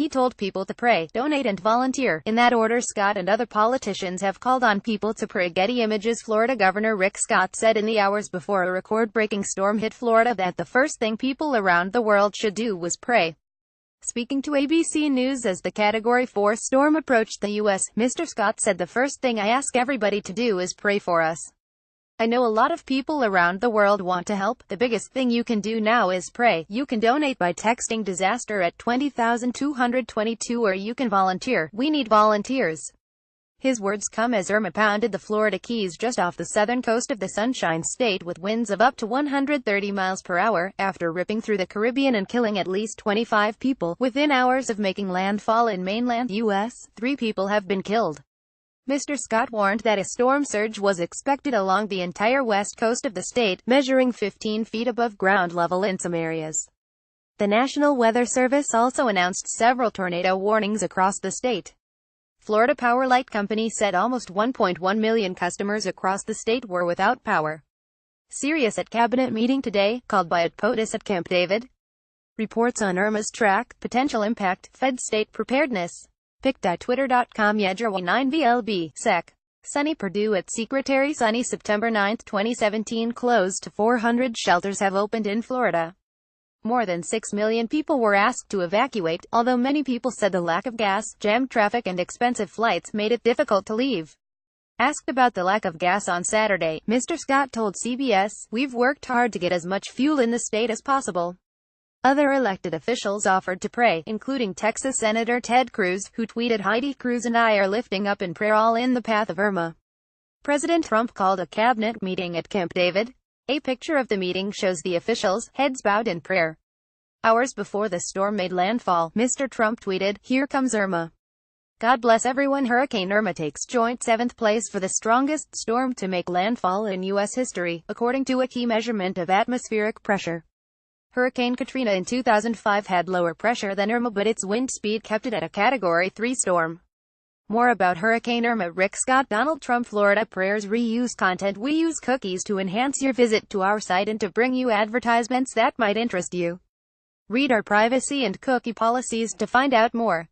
He told people to pray, donate and volunteer. In that order, Scott and other politicians have called on people to pray. Getty Images. Florida Governor Rick Scott said in the hours before a record-breaking storm hit Florida that the first thing people around the world should do was pray. Speaking to ABC News as the Category 4 storm approached the U.S., Mr. Scott said, "The first thing I ask everybody to do is pray for us. I know a lot of people around the world want to help. The biggest thing you can do now is pray. You can donate by texting disaster at 20,222 or you can volunteer. We need volunteers." His words come as Irma pounded the Florida Keys just off the southern coast of the Sunshine State with winds of up to 130 miles per hour, after ripping through the Caribbean and killing at least 25 people. Within hours of making landfall in mainland U.S., 3 people have been killed. Mr. Scott warned that a storm surge was expected along the entire west coast of the state, measuring 15 feet above ground level in some areas. The National Weather Service also announced several tornado warnings across the state. Florida Power Light Company said almost 1.1 million customers across the state were without power. Serious at cabinet meeting today, called by at POTUS at Camp David. Reports on Irma's track, potential impact, Fed state preparedness. Pic.twitter.com. Yedra 9 VLB, Sec. Sunny Purdue at Secretary. Sunny September 9, 2017. Close to 400 shelters have opened in Florida. More than 6 million people were asked to evacuate, although many people said the lack of gas, jammed traffic and expensive flights made it difficult to leave. Asked about the lack of gas on Saturday, Mr. Scott told CBS, "We've worked hard to get as much fuel in the state as possible." Other elected officials offered to pray, including Texas Senator Ted Cruz, who tweeted, "Heidi Cruz and I are lifting up in prayer all in the path of Irma." President Trump called a cabinet meeting at Camp David. A picture of the meeting shows the officials, heads bowed in prayer. Hours before the storm made landfall, Mr. Trump tweeted, "Here comes Irma. God bless everyone." Hurricane Irma takes joint 7th place for the strongest storm to make landfall in U.S. history, according to a key measurement of atmospheric pressure. Hurricane Katrina in 2005 had lower pressure than Irma, but its wind speed kept it at a Category 3 storm. More about Hurricane Irma. Rick Scott. Donald Trump. Florida prayers reuse content. We use cookies to enhance your visit to our site and to bring you advertisements that might interest you. Read our privacy and cookie policies to find out more.